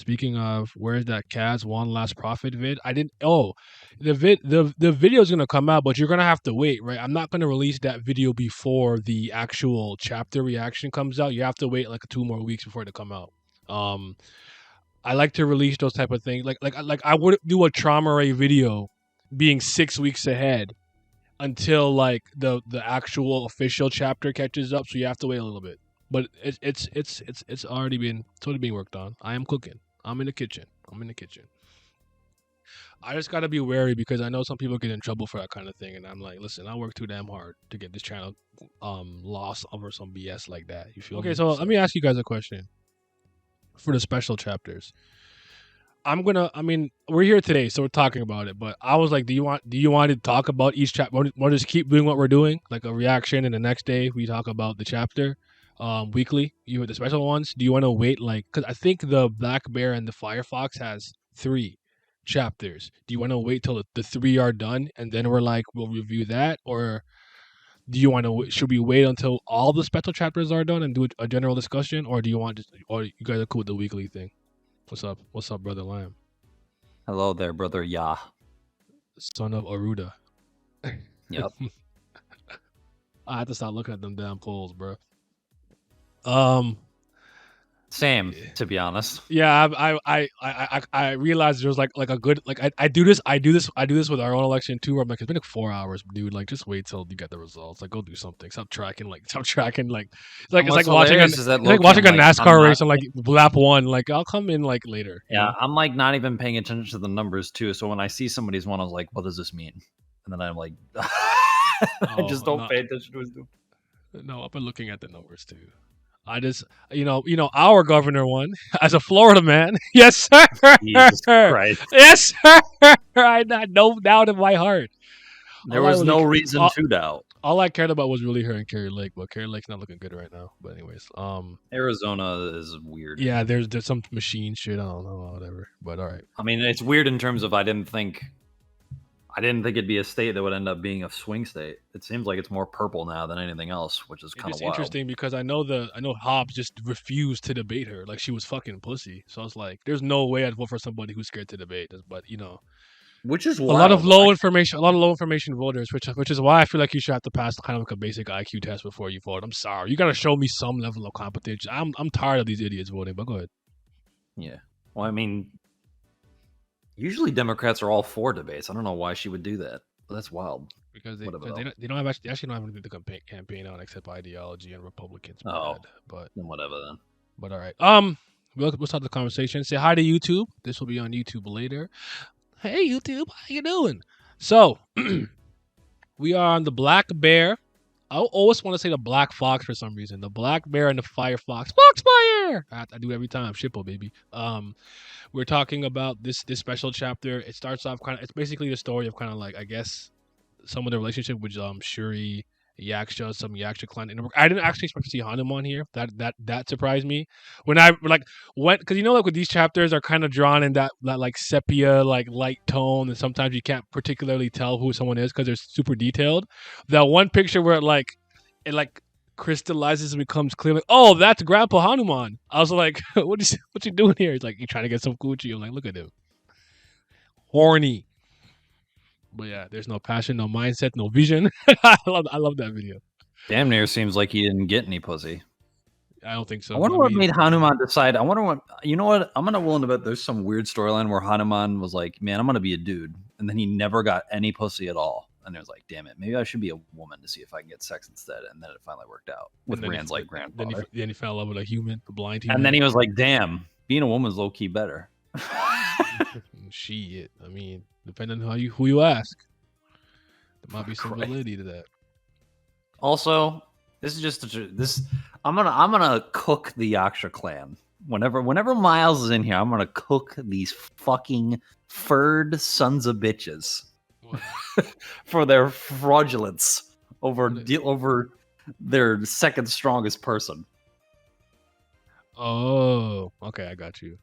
speaking of, where's that Kaz one last prophet vid? I didn't. Oh, the video is gonna come out, but you're gonna have to wait, right? I'm not gonna release that video before the actual chapter reaction comes out. You have to wait like 2 more weeks before it to come out. Um, I like to release those type of things. Like I wouldn't do a trauma ray video being 6 weeks ahead until like the actual official chapter catches up. So you have to wait a little bit. But it's already being worked on. I am cooking. I'm in the kitchen. I just gotta be wary because I know some people get in trouble for that kind of thing, and I'm like, listen, I work too damn hard to get this channel lost over some BS like that. You feel me? Okay, so let me ask you guys a question for the special chapters. I mean, we're here today, so we're talking about it. But I was like, do you want to talk about each chapter? Want to just keep doing what we're doing, like a reaction, and the next day we talk about the chapter, weekly. You with the special ones. Do you want to wait, like, because I think the Black Bear and the Firefox has 3 chapters. Do you want to wait till the 3 are done and then we'll review that, or do you want to? Should we wait until all the special chapters are done and do a general discussion, or do you want or you guys are cool with the weekly thing? What's up, brother Lamb? Hello there, brother Yah. Son of Aruda. Yep. I have to stop looking at them damn polls, bro. Same, to be honest. Yeah, I realized there's like a good, like I do this with our own election too. Where I'm like, it's been like 4 hours, dude. Like, just wait till you get the results. Like, go do something. Stop tracking. Like, it's like watching a NASCAR race and like lap 1. Like, I'll come in like later. Yeah, you know? I'm like not even paying attention to the numbers too. So when I see somebody's one, I was like, what does this mean? And then I'm like, I just don't pay attention to his. No, I've been looking at the numbers too. I just, our governor won as a Florida man. Yes, sir. Jesus Christ. Yes, sir. I had no doubt in my heart. There was no reason to doubt. All I cared about was really her and Carrie Lake, but Carrie Lake's not looking good right now. But anyways, Arizona is weird. Yeah, there's some machine shit. I don't know, whatever. But all right. I mean, it's weird in terms of I didn't think it'd be a state that would end up being a swing state. It seems like it's more purple now than anything else, which is kind of wild. Interesting because I know Hobbs just refused to debate her, like she was fucking pussy. So I was like, there's no way I'd vote for somebody who's scared to debate. But which is wild. A lot of low information voters, which is why I feel like you should have to pass kind of like a basic IQ test before you vote. I'm sorry, you gotta show me some level of competence. I'm tired of these idiots voting. But go ahead. Yeah. Well, I mean, usually Democrats are all for debates. I don't know why she would do that. But that's wild. Because they don't have actually don't have anything to campaign on except ideology and Republicans. Oh, but then whatever then. But all right. We'll start the conversation. Say hi to YouTube. This will be on YouTube later. Hey YouTube, how you doing? So we are on the Black Bear. I always want to say the Black Fox for some reason. The Black Bear and the Firefox. Foxfire! I do it every time. Shippo, baby. We're talking about this special chapter. It starts off it's basically the story of kind of like, I guess, some of the relationship with Shuri, Yaksha, some Yaksha clan. And I didn't actually expect to see Hanuman here. That surprised me. When I went, because like with these chapters are kind of drawn in that like sepia, like light tone, and sometimes you can't particularly tell who someone is because they're super detailed. That one picture where it crystallizes and becomes clear, like, oh, that's Grandpa Hanuman. I was like, what you doing here? He's like, you trying to get some coochie. I'm like, look at him, horny. But yeah, there's no passion, no mindset, no vision. I love that video. Damn near seems like he didn't get any pussy. I don't think so. I wonder what made Hanuman decide. I wonder what, you know what? I'm willing to bet there's some weird storyline where Hanuman was like, man, I'm going to be a dude. And then he never got any pussy at all. And it was like, damn it, maybe I should be a woman to see if I can get sex instead. And then it finally worked out with Rand's like grandfather. Then he fell in love with a blind human. And then he was like, damn, being a woman's low key better. Shit. I mean, depending on who you ask, there might be some validity to that. Also, this is just I'm gonna cook the Yaksha clan. Whenever Miles is in here, I'm gonna cook these fucking furred sons of bitches for their fraudulence over their second strongest person. Oh, okay, I got you.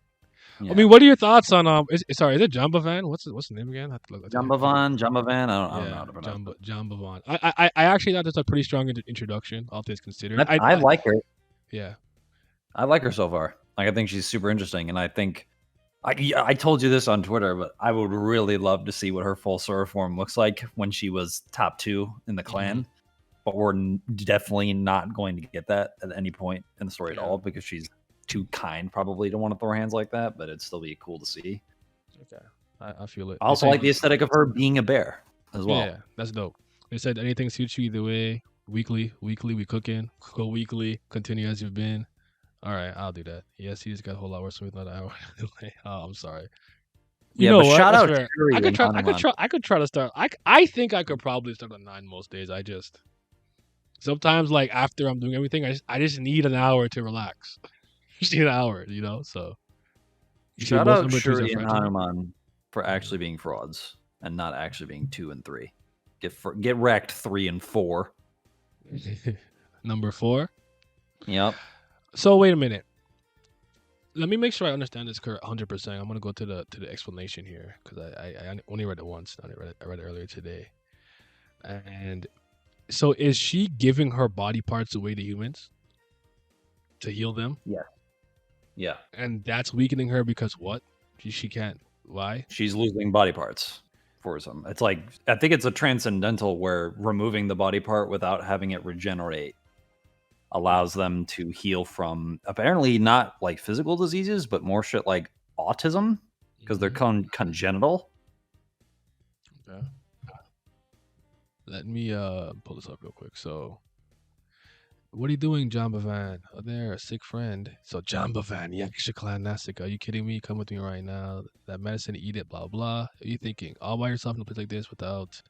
Yeah. I mean, what are your thoughts on is it Jambavan? What's the name again? Jambavan. I don't know how to pronounce it. Jambavan. I actually thought that's a pretty strong introduction, all things considered. I like her. Yeah, I like her so far. Like, I think she's super interesting, and I think I told you this on Twitter, but I would really love to see what her full Sora form looks like when she was top 2 in the clan. But we're definitely not going to get that at any point in the story at all because she's too kind probably to want to throw her hands like that. But it'd still be cool to see. Okay, I feel it. I also like the aesthetic of her being a bear as well. Yeah, that's dope. They said anything suits you either way. Weekly, we cooking. Go weekly. Continue as you've been. All right, I'll do that. Yes, he just got a whole lot worse with another hour. Oh, I'm sorry. You know but what? shout That's out fair. Terry I could and try. Hanuman. I could try to start. I think I could probably start on 9 most days. I just sometimes like after I'm doing everything, I just need an hour to relax. Just need an hour, you know. So you say Shout most out number 2s are Shuri and fragile. Hanuman for actually being frauds and not actually being 2 and 3. Get wrecked 3 and 4. Number 4. Yep. So wait a minute. Let me make sure I understand this correct 100%. I'm gonna go to the explanation here because I only read it once. I read it earlier today. And so is she giving her body parts away to humans to heal them? Yeah. Yeah. And that's weakening her because what? She can't. Why? She's losing body parts for some. It's like I think it's a transcendental where removing the body part without having it regenerate allows them to heal from apparently not like physical diseases, but more shit like autism because they're congenital. Okay. Let me pull this up real quick. So what are you doing, Jambavan? Oh, there, a sick friend. So Jambavan, Yaksha Clan Nasik. Are you kidding me? Come with me right now. That medicine, eat it, blah blah. Are you thinking all by yourself in a place like this without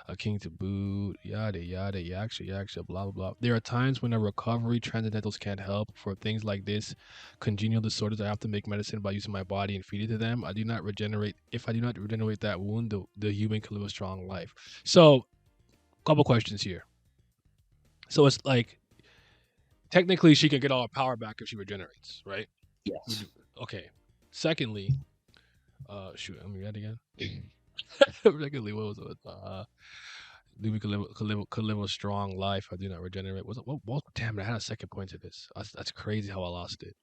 a king to boot? Yada yada, Yaksha, blah blah blah. There are times when a recovery transcendentals can't help. For things like this, congenial disorders, I have to make medicine by using my body and feed it to them. I do not regenerate. If I do not regenerate that wound, the human can live a strong life. So, couple questions here. So it's like technically she can get all her power back if she regenerates, right? Yes. Okay. Secondly, shoot, let me read again. Secondly, what was it? We could live a strong life. I do not regenerate. What? Damn it! I had a second point to this. That's crazy how I lost it.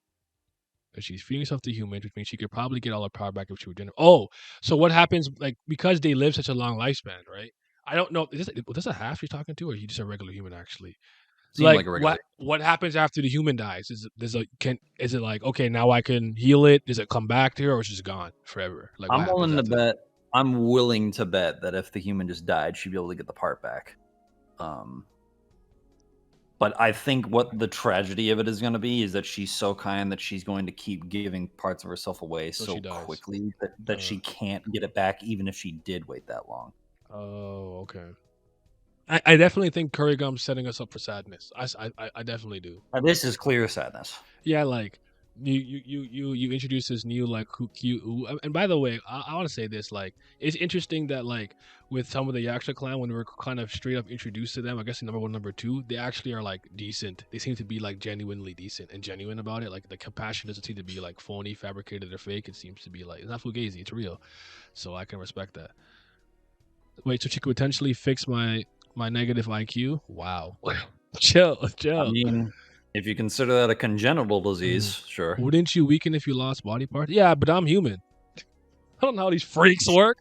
And she's feeding herself to humans, which means she could probably get all her power back if she regenerates. Oh, so what happens? Like because they live such a long lifespan, right? I don't know. Was this a half you're talking to, or are you just a regular human actually? Seemed Like like a regular. what happens after the human dies? Is it like okay now I can heal it? Does it come back to her or is it just gone forever? Like what I'm happens willing to after that? bet. I'm willing to bet that if the human just died, she'd be able to get the part back. But I think what the tragedy of it is going to be is that she's so kind that she's going to keep giving parts of herself away So so she dies. quickly that she can't get it back, even if she did wait that long. Oh, okay. I definitely think Curry Gum's setting us up for sadness. I definitely do. This is clear sadness. Yeah, like you introduce this new like cute. And by the way, I want to say this. Like, it's interesting that like with some of the Yaksha clan, when we were kind of straight up introduced to them, I guess in number 1, number 2, they actually are like decent. They seem to be like genuinely decent and genuine about it. Like the compassion doesn't seem to be like phony, fabricated, or fake. It seems to be like it's not fugazi. It's real. So I can respect that. Wait, so she could potentially fix my negative IQ? Wow. chill. I mean, if you consider that a congenital disease, sure. Wouldn't you weaken if you lost body parts? Yeah, but I'm human. I don't know how these freaks work.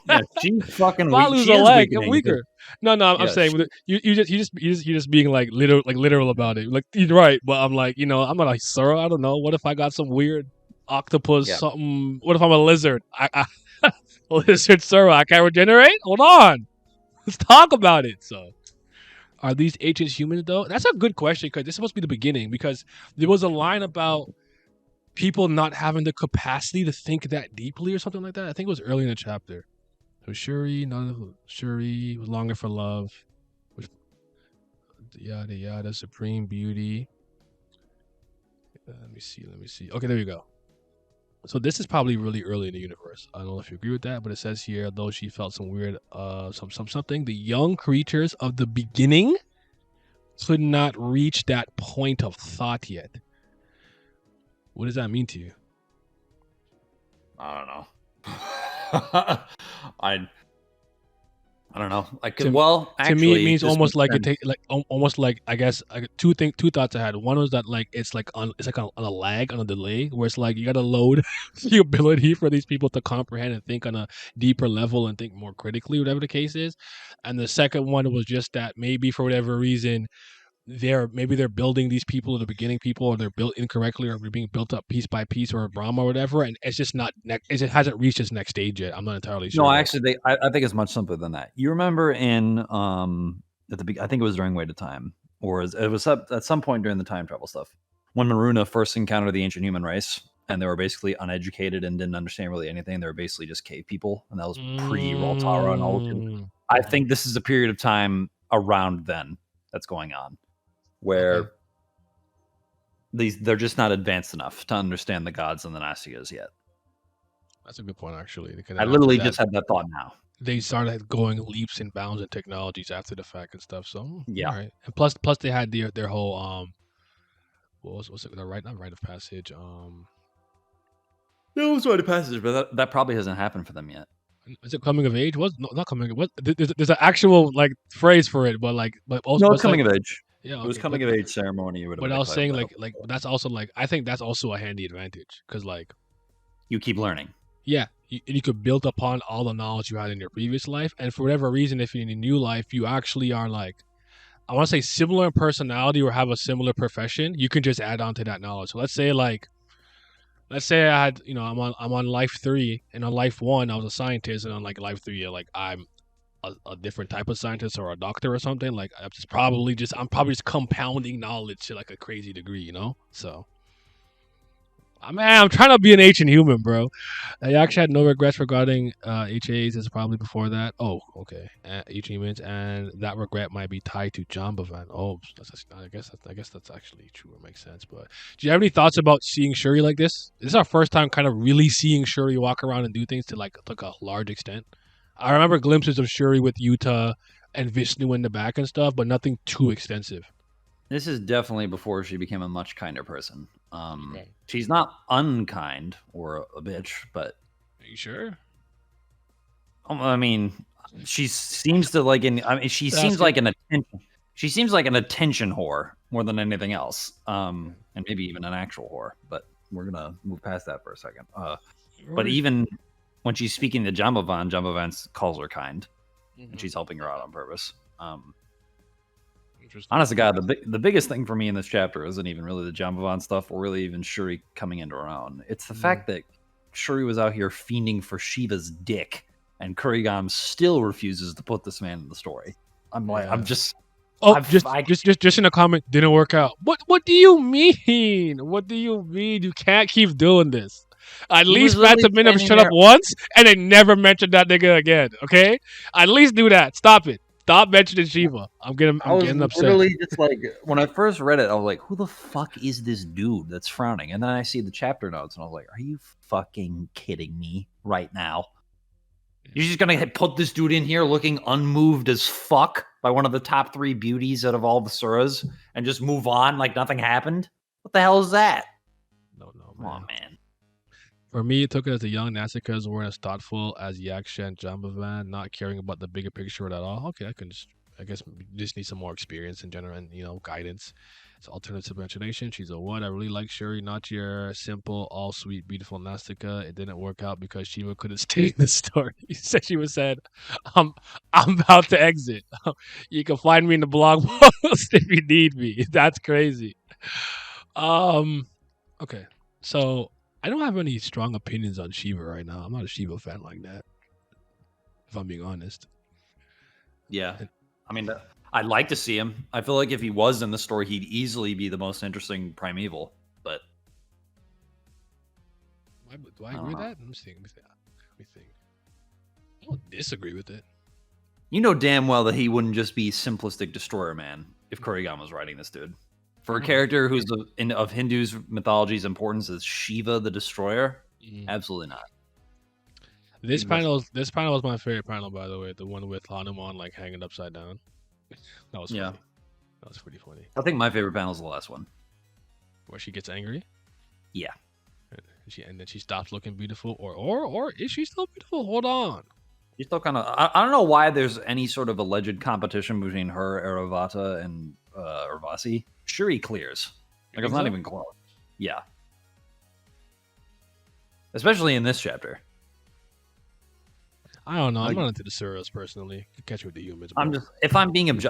Yeah, she's fucking if I weak. lose She a is leg, I'm weakening. weaker. No, I'm Yeah, saying you just being like literal about it. Like you're right, but I'm like I'm not like sir. I don't know. What if I got some weird octopus something? What if I'm a lizard? I lizard sir. I can't regenerate. Hold on. Let's talk about it. So. Are these ancient humans though? That's a good question because this is supposed to be the beginning because there was a line about people not having the capacity to think that deeply or something like that. I think it was early in the chapter. So Shuri was longing for love. Yada yada, supreme beauty. Let me see. Okay, there you go. So this is probably really early in the universe. I don't know if you agree with that, but it says here, though she felt some weird, something. The young creatures of the beginning could not reach that point of thought yet. What does that mean to you? I don't know. I don't know. I could. To Well, to me, it actually, means this almost makes like it sense. take like almost like I guess two thoughts I had. One was that like it's like on a lag, on a delay, where it's like you got to load the ability for these people to comprehend and think on a deeper level and think more critically, whatever the case is. And the second one was just that maybe for whatever reason they're building these people at the beginning, people, or they're built incorrectly, or they're being built up piece by piece, or a Brahma or whatever, and it's just not it hasn't reached its next stage yet. I'm not entirely No, sure though. actually, I think it's much simpler than that. You remember in I think it was during Wait of Time, or it was at some point during the time travel stuff, when Maruna first encountered the ancient human race, and they were basically uneducated and didn't understand really anything. They were basically just cave people, and that was pre Roltara and all those people. Mm, I think this is a period of time around then that's going on, okay. where they're just not advanced enough to understand the gods and the Nastikas yet. That's a good point, actually. Because I then after literally that, just had that thought now. they started going leaps and bounds in technologies after the fact and stuff. So Yeah. all right, and plus they had their whole what's it, the right, not rite of passage, It was Rite of Passage, but that probably hasn't happened for them yet. is it coming of age? Was no, not coming. What there's an actual like phrase for it, but also No, but it's it's like coming of age. yeah, It was okay, coming of age ceremony or whatever but I they was call saying that. like that's also like I think that's also a handy advantage because like You keep learning. yeah, you could build upon all the knowledge you had in your previous life, and for whatever reason, if you're in a new life, you actually are like I want to say similar in personality or have a similar profession, you can just add on to that knowledge. So let's say I had, I'm on life 3, and on life 1 I was a scientist, and on like life 3 like I'm a different type of scientist or a doctor or something. Like I'm probably just compounding knowledge to like a crazy degree, So I'm trying to be an ancient human, bro. I actually had no regrets regarding HAs. It's probably before that. Oh, okay. Ancient humans, and that regret might be tied to Jambavan. Oh, I guess that's actually true. It makes sense. But do you have any thoughts about seeing Shuri like this? This is our first time kind of really seeing Shuri walk around and do things to like a large extent. I remember glimpses of Shuri with Yuta and Vishnu in the back and stuff, but nothing too extensive. This is definitely before she became a much kinder person. Okay. She's not unkind or a bitch, but Are you sure? I mean, she seems to like I mean, she Just seems asking. like an attention. She seems like an attention whore more than anything else. And maybe even an actual whore. But we're gonna move past that for a second. But Right. even when she's speaking to Jambavan, Jambavan calls her kind, and Mhm. she's helping her out on purpose. Interesting. Honest to God, the biggest thing for me in this chapter isn't even really the Jambavan stuff, or really even Shuri coming into her own. It's the Mm. fact that Shuri was out here fiending for Shiva's dick, and Kurigam still refuses to put this man in the story. I'm like, Yeah. I'm just, Oh, I just in a comment, didn't work out. What do you mean? What do you mean? You can't keep doing this. At he was least literally Phantom Minute standing shut up there. once and then never mentioned that nigga again. Okay? At least do that. Stop it. Stop mentioning Shiva. I I'm was getting upset. literally just like, when I first read it, I was like, who the fuck is this dude that's frowning? And then I see the chapter notes, and I was like, are you fucking kidding me right now? You're just gonna put this dude in here looking unmoved as fuck by one of the top 3 beauties out of all the Suras and just move on like nothing happened? What the hell is that? No, no, Come on, man. man. For me, it took it as a young Nausicaa's weren't as thoughtful as Yaksha and Jambavan, not caring about the bigger picture at all. Okay, I guess we just need some more experience in general and, guidance. It's alternative imagination. She's a what? I really like Shuri, not your simple, all sweet, beautiful Nastica. It didn't work out because Shiva couldn't stay in the story. She was said, I'm, I'm about to exit. You can find me in the blog post if you need me. That's crazy. Um, okay. So I don't have any strong opinions on Shiva right now. I'm not a Shiva fan like that, if I'm being honest. Yeah. And I mean, I'd like to see him. I feel like if he was in the story, he'd easily be the most interesting primeval. But do I I agree don't with know. that? Let me think. Let me think. I don't disagree with it. You know damn well that he wouldn't just be simplistic destroyer man if Kurigama was writing this dude. For a Mm, character who's of Hindu's mythology's importance as Shiva the Destroyer, mm. absolutely not. This panel was my favorite panel, by the way. The one with Hanuman like hanging upside down. That was Yeah. funny. That was pretty funny. I think my favorite panel is the last one. Where she gets angry. Yeah. And then she stops looking beautiful, or is she still beautiful? Hold on. She's still kind of. I don't know why there's any sort of alleged competition between her, Aravata, and Urvasi. Shuri clears. Like it's not even close. Yeah. Especially in this chapter. I don't know. I'm not into the Surus personally. You catch me with the humans. I'm bro. just. If I'm being I'm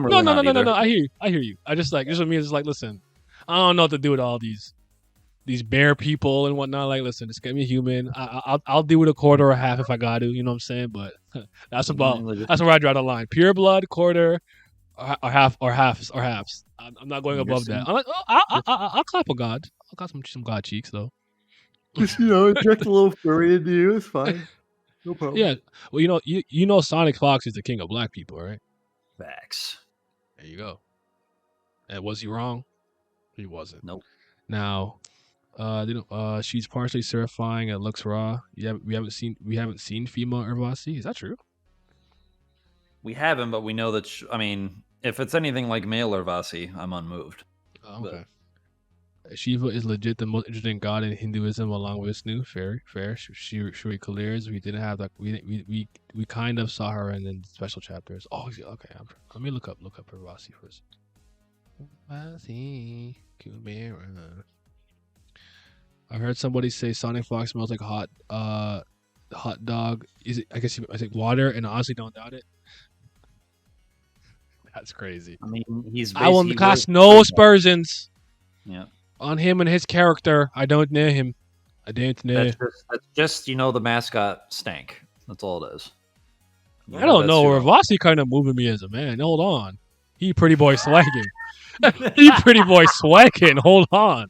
really no. not either. I hear you. I hear you. I just like just with me. It's like, listen, I don't know what to do with all these bear people and whatnot. Like, listen, just get me human. I'll do with a quarter or a half if I got to. You know what I'm saying? But that's where I draw the line. Pure blood, quarter, or halves. I'm not going above that. I'm like, I'll clap a god. I'll clap some god cheeks though. Just inject a little furry into you. It's fine. No problem. Yeah. Well, you know, Sonic Fox is the king of black people, right? Facts. There you go. And was he wrong? He wasn't. Nope. Now, she's partially certifying it looks raw. Yeah, we haven't seen female Urvasi. Is that true? We haven't, but we know that. I mean, if it's anything like male Urvasi, I'm unmoved. Oh, okay. Shiva is legit the most interesting god in Hinduism, along with Vishnu. Fair. Shuri clears. We didn't have that. We kind of saw her in the special chapters. Oh, okay. Let me look up Urvasi first. Urvasi, Kubera. I heard somebody say Sonic Fox smells like hot dog. Is it? I guess I think water, and I honestly don't doubt it. That's crazy. I mean, I will cast no aspersions. Yeah. On him and his character. I don't know him. I don't know. That's just the mascot stank. That's all it is. I don't know. Urvasi kind of moving me as a man. Hold on. He pretty boy swagging. Hold on.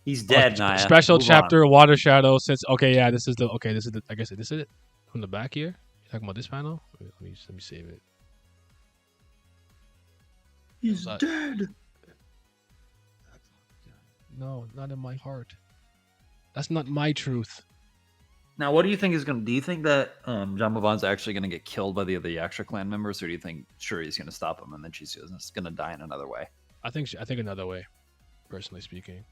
He's dead, Naya. Special chapter, Water Shadow. This is the. I guess this is it from the back here. You talking about this panel? Let me save it. He's dead. No, not in my heart. That's not my truth. Now, what do you think is going to... Do you think that Jambavan's actually going to get killed by the other Yaksha clan members, or do you think Shuri's going to stop him and then she's going to die in another way? I think another way, personally speaking.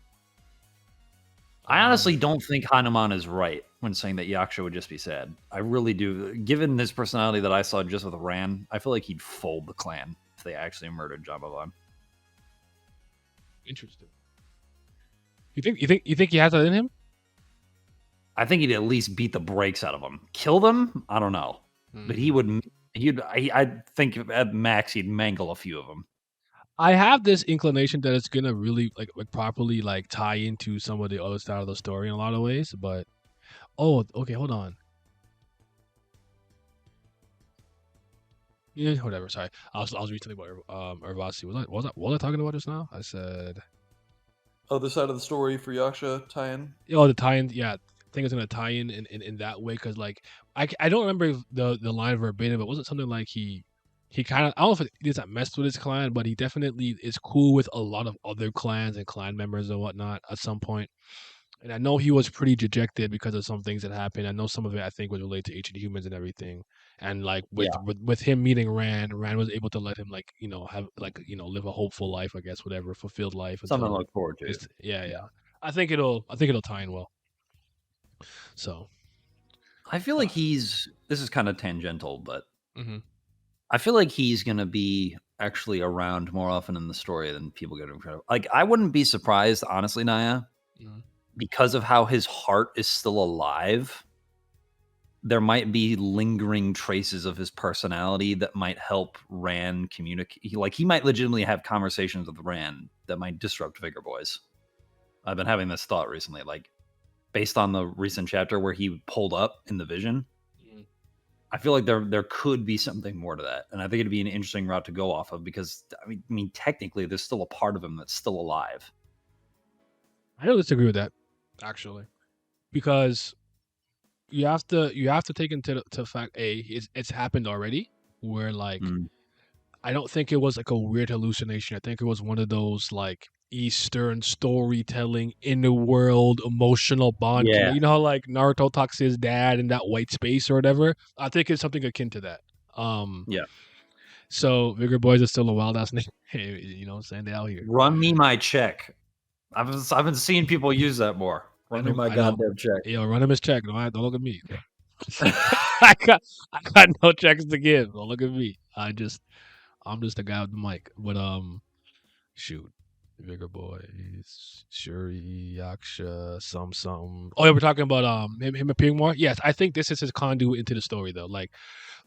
I honestly don't think Hanuman is right when saying that Yaksha would just be sad. I really do. Given his personality that I saw just with Ran, I feel like he'd fold the clan if they actually murdered Jambavan. Interesting. You think he has that in him? I think he'd at least beat the brakes out of them. Kill them? I don't know. But I think at max he'd mangle a few of them. I have this inclination that it's gonna really like properly like tie into some of the other side of the story in a lot of ways. But okay, hold on. Yeah, whatever. Sorry, I was retelling about Urvasi. Was I talking about just now? I said other side of the story for Yaksha tie-in. Oh, the tie-in. Yeah, I think it's gonna tie in that way because like I don't remember the line verbatim, but wasn't something like he kind of, I don't know if it is that messed with his clan, but he definitely is cool with a lot of other clans and clan members and whatnot at some point. And I know he was pretty dejected because of some things that happened. I know some of it I think was related to ancient humans and everything. And like with him meeting Ran was able to let him have live a hopeful life, I guess, whatever, fulfilled life. Something to look forward to. Yeah. I think it'll tie in well. So I feel like this is kind of tangential, but I feel like he's going to be actually around more often in the story than people get him credit. Like, I wouldn't be surprised, honestly, Naya, because of how his heart is still alive. There might be lingering traces of his personality that might help Ran communicate. Like, he might legitimately have conversations with Ran that might disrupt Vigor Boys. I've been having this thought recently, like, based on the recent chapter where he pulled up in the vision. I feel like there could be something more to that. And I think it'd be an interesting route to go off of because, I mean, technically, there's still a part of him that's still alive. I don't disagree with that, actually. Because you have to take into the fact, it's happened already, where, like, I don't think it was, like, a weird hallucination. I think it was one of those, like, Eastern storytelling, in the world, emotional bond. Yeah. You know how like Naruto talks to his dad in that white space or whatever? I think it's something akin to that. Yeah. So Vigor Boys is still a wild ass name. You know what I'm saying? They out here. Run me my check. I've been seeing people use that more. Run me my goddamn check. Yo, run him his check. Don't look at me. I got no checks to give. Don't look at me. I'm just a guy with the mic. But shoot. Bigger boys, Shuri, Yaksha, something. Oh yeah, we're talking about him appearing more. Yes, I think this is his conduit into the story though. Like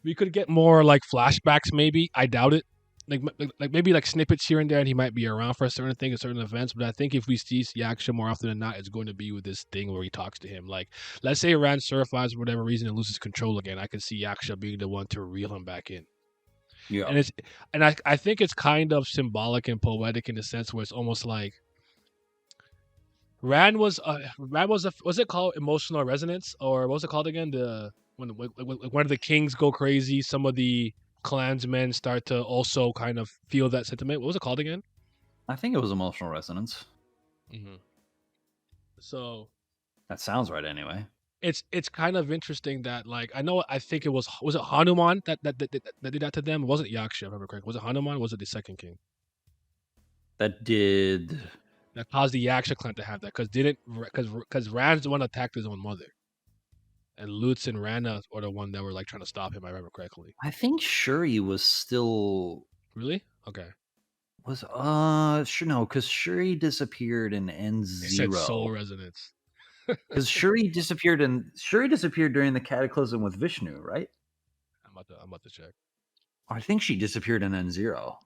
we could get more like flashbacks. Maybe I doubt it. Like maybe like snippets here and there, and he might be around for a certain thing, certain events. But I think if we see Yaksha more often than not, it's going to be with this thing where he talks to him. Like let's say Rand survives for whatever reason and loses control again. I could see Yaksha being the one to reel him back in. Yeah. I think it's kind of symbolic and poetic in the sense where it's almost like Rand was was it called emotional resonance, or what was it called again? The when the kings go crazy, some of the clansmen start to also kind of feel that sentiment. What was it called again? I think it was emotional resonance. Mm-hmm. So That sounds right anyway. it's kind of interesting that like I think it was it Hanuman that did that to them? It wasn't Yaksha, if I remember correctly. Was it Hanuman? Or was it the second king That did. that caused the Yaksha clan to have that? Because Rand's the one that attacked his own mother, and Lutz and Rana are the one that were like trying to stop him. If I remember correctly. I think Shuri was still. Really? Okay. Was sure no, because Shuri disappeared in N They said soul Zero. resonance. Because Shuri disappeared during the cataclysm with Vishnu, right? I'm about to check. I think she disappeared in N Zero.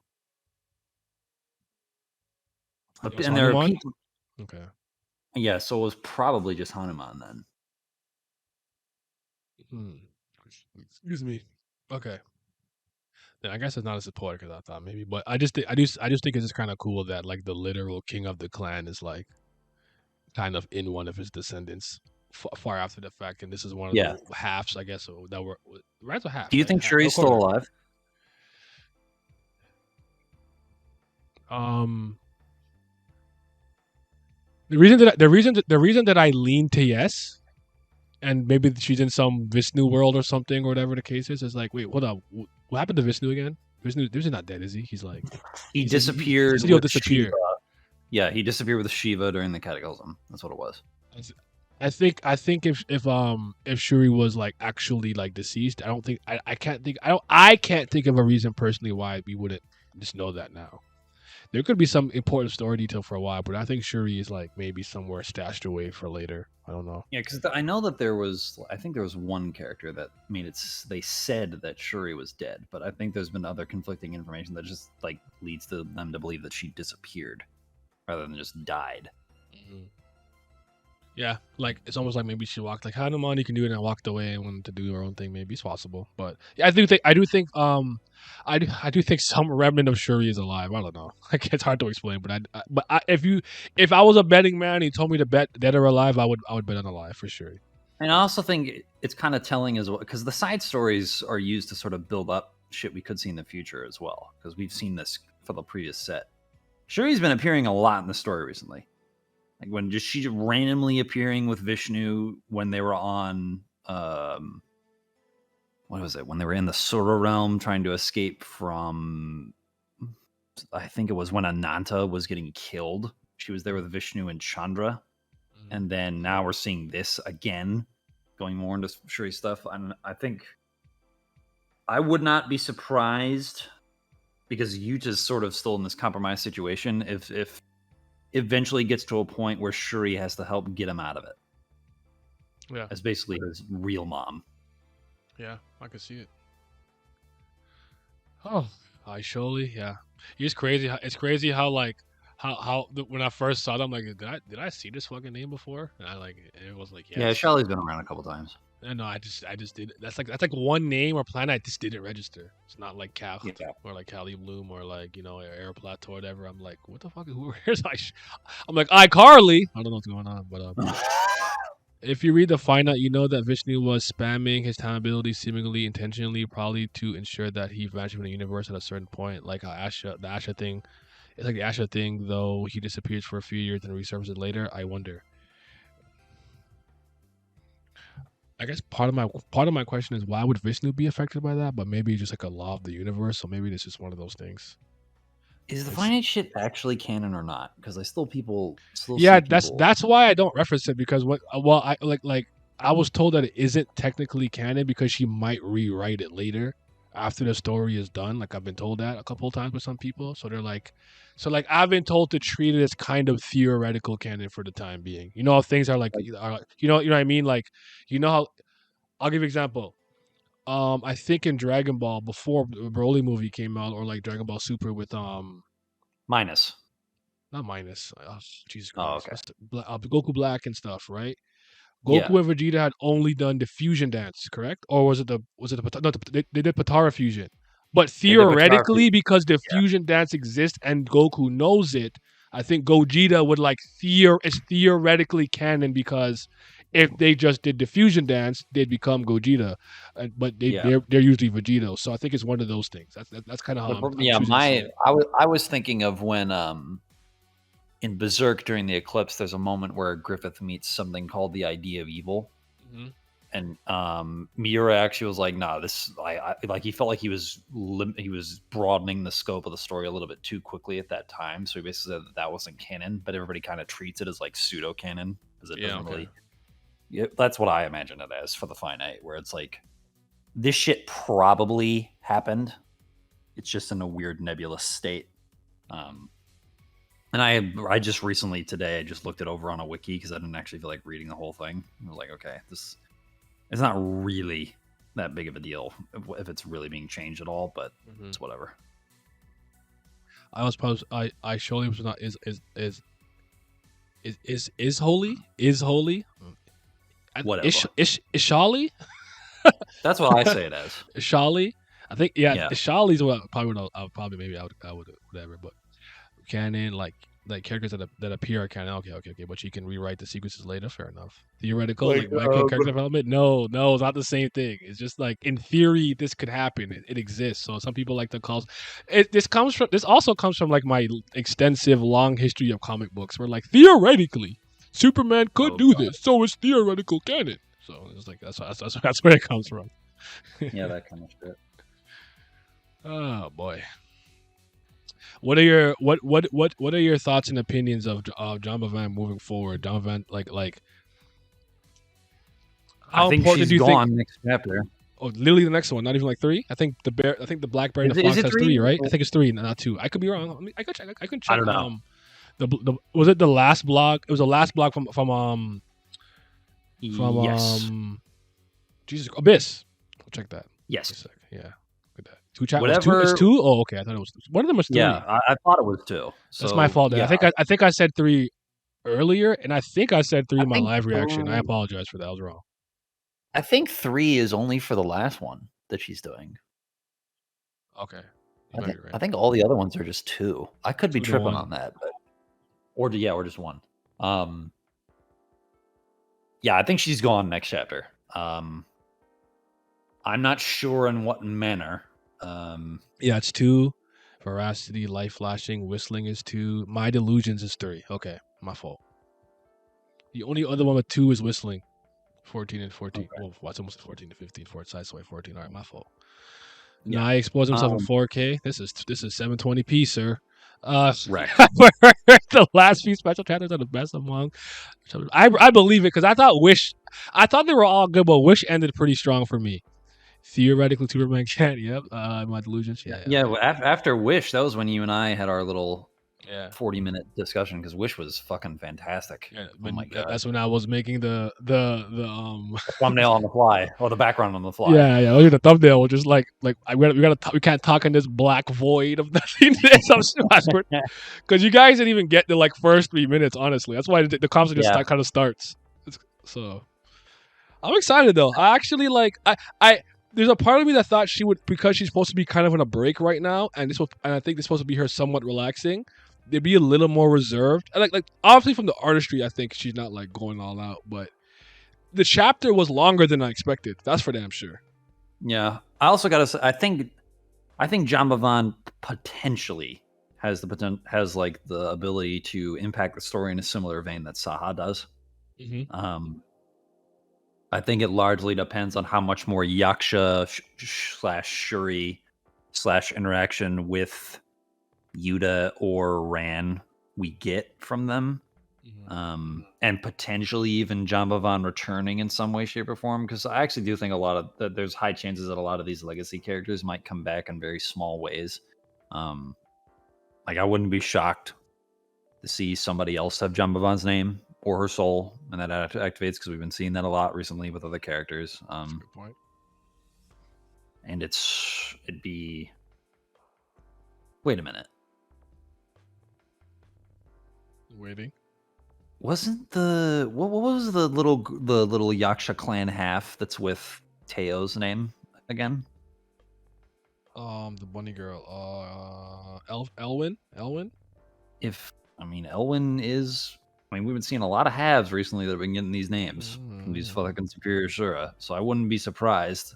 It was And there are Hanuman? people. Okay. Yeah, so it was probably just Hanuman then. Excuse me. Okay. Then I guess it's not as poetic as I thought, maybe. But I just think it's just kind of cool that like the literal king of the clan is like kind of in one of his descendants far after the fact, and this is one of Yeah. the halves, I guess, that were Rand's a half. Do you right? think Half- Shuri's no, still quarter. alive? The reason that I lean to yes, and maybe she's in some Vishnu world or something or whatever the case is like, wait, hold up, what happened to Vishnu again? Vishnu's not dead, is he? He's like He he disappeared. He said he'll with disappear. Shiva. Yeah, he disappeared with Shiva during the cataclysm. That's what it was. I think if Shuri was like actually like deceased, I can't think of a reason personally why we wouldn't just know that now. There could be some important story detail for a while, but I think Shuri is like maybe somewhere stashed away for later. I don't know. Yeah, because I know that I think there was one character that they said that Shuri was dead, but I think there's been other conflicting information that just like leads to them to believe that she disappeared rather than just died. Mm-hmm. Yeah, like it's almost like maybe she walked like Hanuman, you can do it, and I walked away and wanted to do her own thing. Maybe it's possible, but yeah, I do think I do think some remnant of Shuri is alive. I don't know. Like it's hard to explain, but if I was a betting man, and you told me to bet dead or alive, I would bet on alive for sure. And I also think it's kind of telling as well because the side stories are used to sort of build up shit we could see in the future as well. Because we've seen this for the previous set. Shuri's been appearing a lot in the story recently. Like when just she randomly appearing with Vishnu when they were on what was it? When they were in the Sura realm trying to escape from I think it was when Ananta was getting killed. She was there with Vishnu and Chandra. And then now we're seeing this again, going more into Shuri stuff. And I think I would not be surprised because Yuta's sort of still in this compromised situation if eventually gets to a point where Shuri has to help get him out of it. Yeah. As basically his real mom. Yeah, I can see it. Oh, surely, yeah. It's crazy. It's crazy how like when I first saw them, like, did I see this fucking name before? And it was like, yes. Yeah, Shelly's been around a couple times. No, I just did. That's like one name or planet I just didn't register. It's not like Cal or like Cali Bloom or like Air Plateau or whatever. I'm like, what the fuck? Where's I'm like iCarly. I don't know what's going on, but if you read the find out, you know that Vishnu was spamming his time ability seemingly intentionally, probably to ensure that he vanished from the universe at a certain point, like how the Asha thing. It's like the Asha thing, though he disappears for a few years and resurfaces later. I wonder. I guess part of my question is why would Vishnu be affected by that? But maybe just like a law of the universe, so maybe it's just one of those things. Is the finite shit actually canon or not? Because I still yeah, that's why I don't reference it because I I was told that it isn't technically canon because she might rewrite it later after the story is done. Like I've been told that a couple of times with some people. So they're like, I've been told to treat it as kind of theoretical canon for the time being. You know how things are like, Like- you know what I mean? Like, you know how I'll give you an example. I think in Dragon Ball before the Broly movie came out, or like Dragon Ball Super with Minus. not minus, Jesus Oh, Christ, okay. what's Goku Black and stuff, right? Yeah. Goku and Vegeta had only done the fusion dance, correct? Or was it the no, they did Patara fusion. But They did Patara theoretically, because the yeah. fusion dance exists and Goku knows it, I think Gogeta would like it's theoretically canon because if they just did the fusion dance, they'd become Gogeta, but Yeah. they're usually Vegito. So I think it's one of those things. That's kind of how I'm choosing to see it. I was thinking of when in Berserk during the eclipse, there's a moment where Griffith meets something called the idea of evil, Mhm. and Miura actually was like, "No, this I like." He felt like he was broadening the scope of the story a little bit too quickly at that time. So he basically said that wasn't canon, but everybody kind of treats it as like pseudo canon because it doesn't really. Yeah, that's what I imagine it as for the finite, where it's like this shit probably happened. It's just in a weird nebulous state. And I just recently today I just looked it over on a wiki because I didn't actually feel like reading the whole thing. I was like, okay, this it's not really that big of a deal if it's really being changed at all, but it's whatever. I was supposed I surely was not is holy Whatever. Ishali. That's what I say it as. Ishali. I think Yeah. Ishali's what probably I would whatever, but canon like characters that appear are canon. Okay, but you can rewrite the sequences later. Fair enough. Theoretical like micro character development. No, it's not the same thing. It's just like in theory this could happen. It exists. So some people like to call it. This also comes from like my extensive long history of comic books, where like theoretically Superman could do this, so it's theoretical canon. So it's like that's where it comes from. Yeah, that kind of shit. Oh boy. What are your thoughts and opinions of Jambavan moving forward? Jambavan like how I think important she's do you gone think? next chapter. Oh, literally the next one, not even like 3. I think the black bear and the Is fox it has 3? 3, right? I think it's 3, not 2. I could be wrong. I could check. I could check. I don't know. Was it the last blog? It was the last blog from Yes. Jesus Abyss. I'll check that. Yes. Yeah. Good that. 2 chapters. Whatever. It's 2. Oh, okay. I thought it was one of them was 3. Yeah, I thought it was 2. So, That's my fault. Yeah, I think I said 3 earlier, and I think I said 3 in my think live reaction. I apologize for that. I was wrong. I think 3 is only for the last one that she's doing. Okay. I think all the other ones are just 2. I could be 2 to tripping 1. on that, but or just 1. Yeah, I think she's gone next chapter. I'm not sure in what manner. Yeah, it's 2. Veracity, life flashing, whistling is 2. My delusions is 3. Okay, my fault. The only other one with 2 is whistling. 14 and 14. Okay. Well, what's almost 14 to 15 for it. Sideswipe 14. All right, my fault. Yeah. Nah, I exposed himself in 4K. This is 720p, sir. Right. The last few special chapters are the best among. I believe it because I thought they were all good, but Wish ended pretty strong for me. Theoretically, Superman can. Yep. My delusions. Yeah. Well, after Wish, that was when you and I had our little 40-minute discussion because Wish was fucking fantastic. Yeah, oh my god. That's when I was making the thumbnail on the fly or the background on the fly. Yeah. Look at the thumbnail. We're just like we can't talk in this black void of nothingness. Because you guys didn't even get the like first 3 minutes. Honestly, that's why the conversation just kind of starts. So I'm excited though. I actually like I. There's a part of me that thought she would, because she's supposed to be kind of on a break right now, and I think this is supposed to be her somewhat relaxing. They'd be a little more reserved. Like obviously from the artistry, I think she's not like going all out, but the chapter was longer than I expected. That's for damn sure. Yeah, I also gotta say, I think Jambavan potentially has like the ability to impact the story in a similar vein that Saha does. Mm-hmm. I think it largely depends on how much more Yaksha / Shuri / interaction with Yuta or Ran we get from them. And potentially even Jambavan returning in some way, shape, or form. Because I actually do think that there's high chances that a lot of these legacy characters might come back in very small ways. Like I wouldn't be shocked to see somebody else have Jambavan's name or her soul, and that activates because we've been seeing that a lot recently with other characters. That's a good point. And it'd be. Wait a minute. Waiting. Wasn't what was the little Yaksha clan half that's with Teo's name again? The bunny girl. Elwin. Elwin is. We've been seeing a lot of halves recently that have been getting these names from these fucking superior Shura, so I wouldn't be surprised.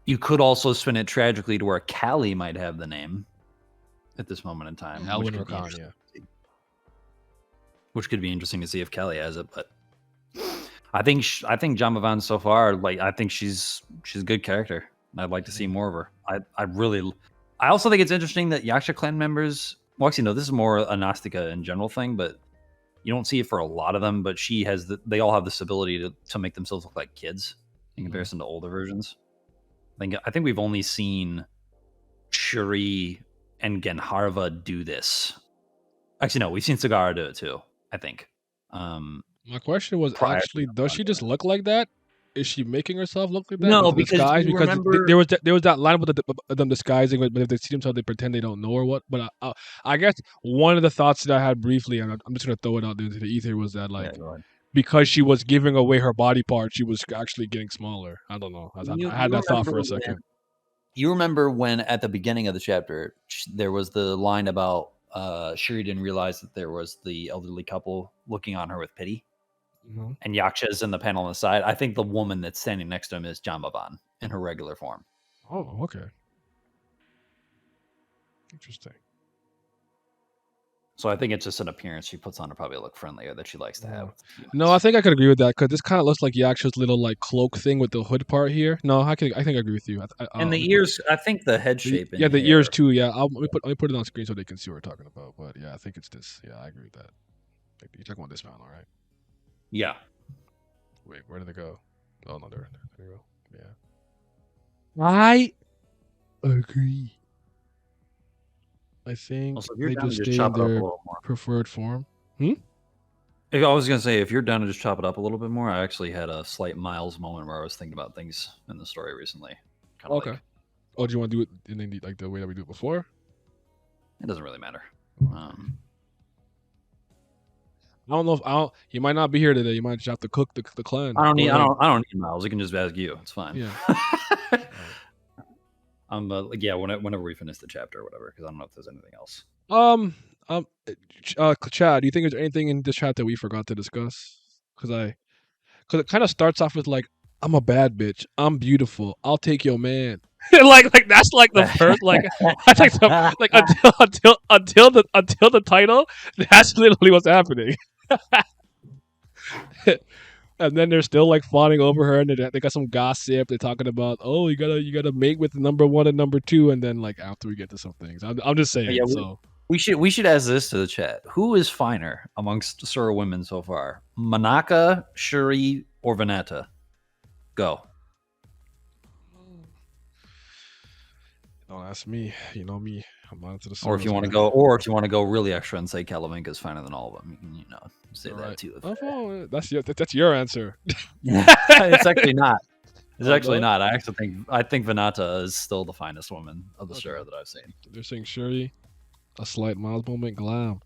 You could also spin it tragically to where Callie might have the name at this moment in time. Elwin Rakan, yeah. Which could be interesting to see if Callie has it, but I think Jambavan so far, like I think she's a good character. I'd like to see more of her. I also think it's interesting that Yaksha clan members. Well, actually, no, this is more a Gnostica in general thing, but you don't see it for a lot of them. But they all have this ability to make themselves look like kids in comparison to older versions. I think we've only seen Shuri and Genharva do this. Actually, no, we've seen Sagara do it too. I think. My question was actually, does she just look like that? Is she making herself look like that? No, because remember... there was that line with them disguising, but if they see themselves, they pretend they don't know or what. But I guess one of the thoughts that I had briefly, and I'm just gonna throw it out there into the ether, was that because she was giving away her body part, she was actually getting smaller. I don't know. I had that thought for a second. You remember when at the beginning of the chapter there was the line about Shuri didn't realize that there was the elderly couple looking on her with pity. Mm-hmm. And Yaksha is in the panel on the side. I think the woman that's standing next to him is Jambavan in her regular form. Oh, okay. Interesting. So I think it's just an appearance she puts on to probably look friendlier that she likes to have. No, I think I could agree with that because this kind of looks like Yaksha's little like cloak thing with the hood part here. No, I think I agree with you. And the ears, I think the head shape. The ears too. Yeah, let me put it on screen so they can see what we're talking about. But yeah, I think it's this. Yeah, I agree with that. You're talking about this panel, right? Yeah. Wait, where did they go? Oh no, there you go. Yeah. I agree. I think they just stay in their preferred form. I was going to say, if you're down to just chop it up a little bit more, I actually had a slight Miles moment where I was thinking about things in the story recently. Okay. Do you want to do it in the way that we do it before? It doesn't really matter. I don't know if you might not be here today. You might just have to cook the clan. I don't need Miles. I can just ask you. It's fine. Yeah. Whenever we finish the chapter or whatever, because I don't know if there's anything else. Chad, do you think there's anything in this chat that we forgot to discuss? Because it kind of starts off with like, I'm a bad bitch. I'm beautiful. I'll take your man. like that's like the first until the title. That's literally what's happening. And then they're still like fawning over her, and they got some gossip. They're talking about, oh, you gotta mate with number 1 and number 2, and then like after we get to some things, I'm just saying. Yeah, so we should ask this to the chat: who is finer amongst Sura women so far, Manaka, Shuri, or Venata? Go. Don't ask me. You know me. I'm on to the. Or if you want to go really extra and say Kalavinka is finer than all of them, you can, say that too. That's your answer. It's actually not. It's actually not. I think Venata is still the finest woman of the Shura that I've seen. They're saying Shuri, a slight Miles moment, glam.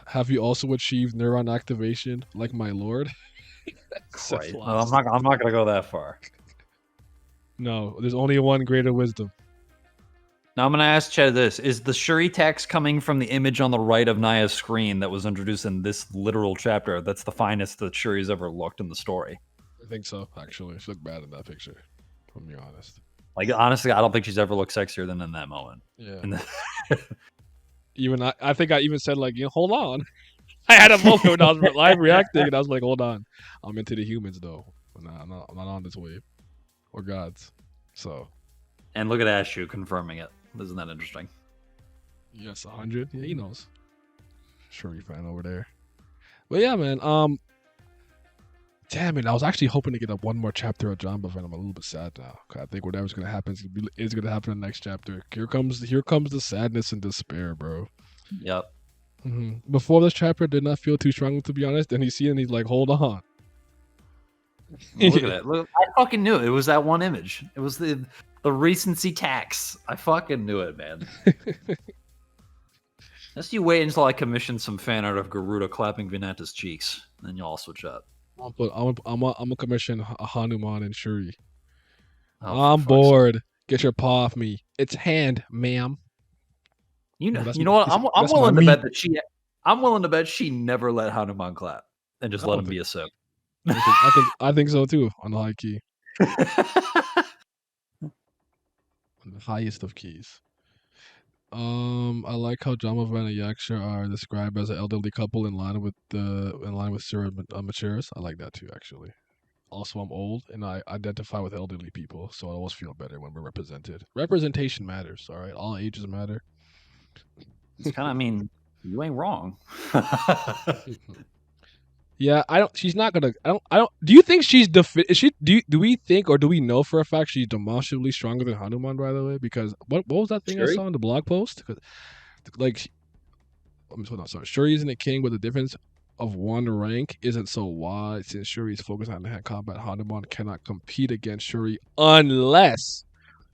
Have you also achieved neuron activation like my lord? Right. Well, I'm not gonna go that far. No, there's only one greater wisdom. Now I'm going to ask Chad this. Is the Shuri text coming from the image on the right of Naya's screen that was introduced in this literal chapter? That's the finest that Shuri's ever looked in the story. I think so, actually. She looked bad in that picture, if I'm being honest. Like, honestly, I don't think she's ever looked sexier than in that moment. Yeah. I think I even said, like, hold on. I had a moment when I was live reacting, and I was like, hold on. I'm into the humans, though. I'm not on this wave. Or gods. So. And look at Ashu confirming it. Isn't that interesting? Yes, 100. Yeah, he knows. Shuri fan over there. But yeah, man. Damn it! I was actually hoping to get one more chapter of Jambavan. I'm a little bit sad now. 'Cause I think whatever's gonna happen is gonna happen in the next chapter. Here comes the sadness and despair, bro. Yep. Before this chapter, did not feel too strong, to be honest. And he's seeing, he's like, hold on. Look at it. Look, I fucking knew it. It was that one image. It was the recency tax. I fucking knew it, man. Just you wait until I commission some fan art of Garuda clapping Vinata's cheeks, then you'll all switch up. I'm gonna commission Hanuman and Shuri. Oh, I'm bored. Get your paw off me. It's hand, ma'am. You know, that's you know what? that's- I'm that's willing my to meat. bet that I'm willing to bet she never let Hanuman clap and just I let don't him be a simp. I think so too. On the high key, on the highest of keys. I like how Jambavan and Yaksha are described as an elderly couple in line with Sarah Macheras. I like that too, actually. Also, I'm old and I identify with elderly people, so I always feel better when we're represented. Representation matters, all right? All ages matter. It's kind of, I mean, you ain't wrong. Yeah, I don't. She's not gonna. I don't. Do you think she's is she? Do we think or do we know for a fact she's demonstrably stronger than Hanuman? By the way, because what was that thing I Shuri? saw in the blog post? Like, hold on. Sorry, Shuri isn't a king, but the difference of one rank isn't so wide since Shuri is focused on hand combat. Hanuman cannot compete against Shuri unless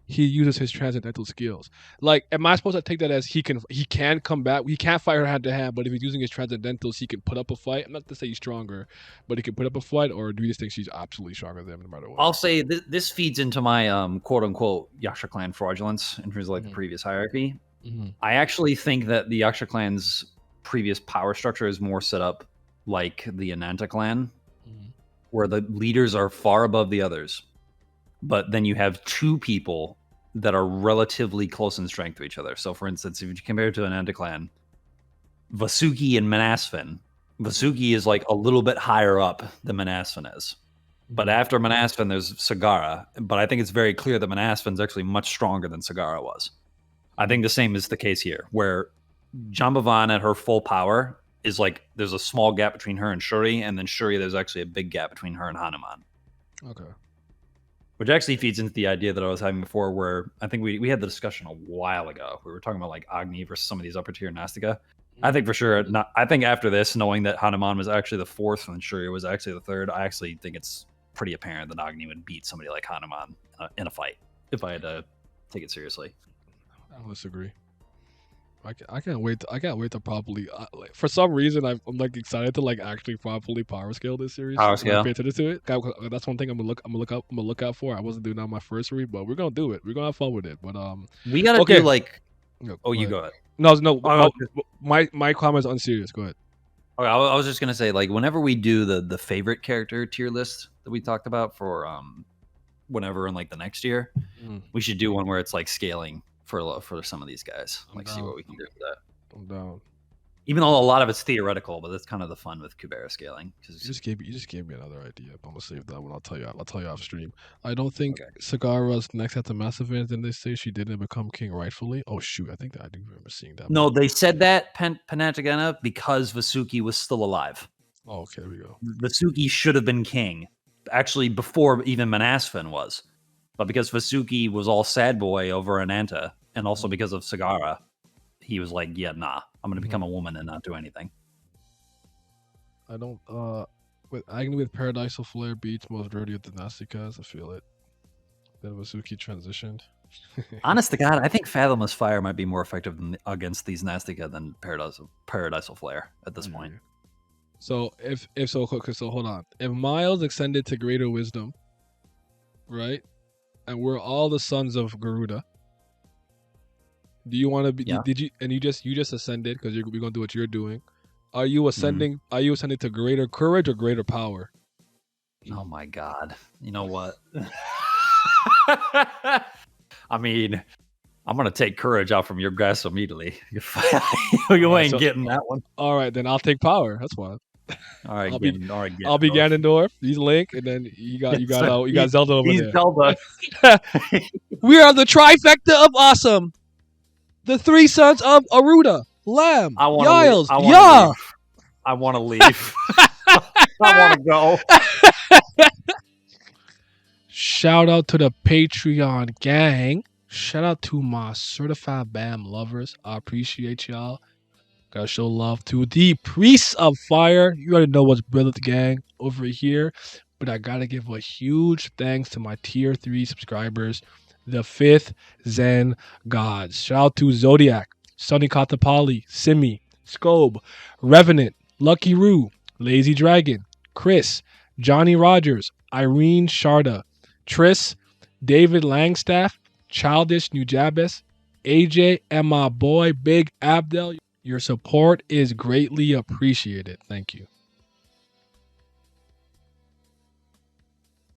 he uses his transcendental skills. Like, am I supposed to take that as he can come back? He can't fight her hand to hand, but if he's using his transcendentals, he can put up a fight. I'm not to say he's stronger, but he can put up a fight. Or do you just think she's absolutely stronger than him no matter what? I'll say this feeds into my quote unquote Yaksha clan fraudulence in terms of like the previous hierarchy. I actually think that the Yaksha clan's previous power structure is more set up like the Ananta clan, where the leaders are far above the others, but then you have two people that are relatively close in strength to each other. So, for instance, if you compare it to an Ananta clan, Vasuki and Manasvin, Vasuki is like a little bit higher up than Manasvin is. But after Manasvin, there's Sagara. But I think it's very clear that Manasvin's actually much stronger than Sagara was. I think the same is the case here, where Jambavan at her full power is like there's a small gap between her and Shuri, and then Shuri, there's actually a big gap between her and Hanuman. Okay. Which actually feeds into the idea that I was having before, where I think we had the discussion a while ago. We were talking about like Agni versus some of these upper tier Nastica. I think for sure, I think after this, knowing that Hanuman was actually the fourth and Shuri was actually the third, I actually think it's pretty apparent that Agni would beat somebody like Hanuman in a fight if I had to take it seriously. I don't disagree. I can't wait. I can't wait to properly. For some reason, I'm like excited to like actually properly power scale this series. Power scale. Pay attention to it. That's one thing I'm gonna look out for. I wasn't doing that on my first read, but we're gonna do it. We're gonna have fun with it. But we gotta do like. Oh, you go ahead. No. My comments unserious. Go ahead. Okay, I was just gonna say, like, whenever we do the favorite character tier list that we talked about for whenever in like the next year, we should do one where it's like scaling for some of these guys. Like, see what we can do with that. I'm down. Even though a lot of it's theoretical, but that's kind of the fun with Kubera scaling. You just gave me another idea. I'm gonna save that one. I'll tell you off stream. I don't think Sagara's next at the massive event. Then they say she didn't become king rightfully. Oh shoot, I think that I do remember seeing that. No, they said that Panatagana because Vasuki was still alive. Oh, okay, there we go. Vasuki should have been king, actually before even Manasvin was, but because Vasuki was all sad boy over Ananta, and also because of Sagara, he was like, yeah, nah, I'm gonna become a woman and not do anything. I don't with Agni with Paradisal Flare beats most dirty of the Nastikas. I feel it. Then Vasuki transitioned. Honest to God, I think Fathomless Fire might be more effective against these Nastica than Paradisal Flare at this point. So so hold on. If Miles ascended to greater wisdom, right, and we're all the sons of Garuda, do you want to be? Yeah. Did you? And you just ascended because we're gonna do what you're doing. Are you ascending? Are you ascending to greater courage or greater power? Oh my God! You know what? I mean, I'm gonna take courage out from your grasp immediately. You ain't getting that one. All right, then I'll take power. That's fine. All right, I'll be Ganondorf. He's Link, and then you got Zelda over there. Zelda. We are the trifecta of awesome. The three sons of Aruda. Lamb, I want to leave. Giles, I want to yeah. leave. I want to leave. I want to go. Shout out to the Patreon gang. Shout out to my certified BAM lovers. I appreciate y'all. Gotta show love to the Priests of Fire. You already know what's brilliant, gang, over here. But I gotta give a huge thanks to my tier 3 subscribers, the 5th Zen Gods. Shout out to Zodiac, Sunny Katapali, Simi, Scobe, Revenant, Lucky Roo, Lazy Dragon, Chris, Johnny Rogers, Irene Sharda, Triss, David Langstaff, Childish Nujabes, AJ, and my boy Big Abdel. Your support is greatly appreciated. Thank you.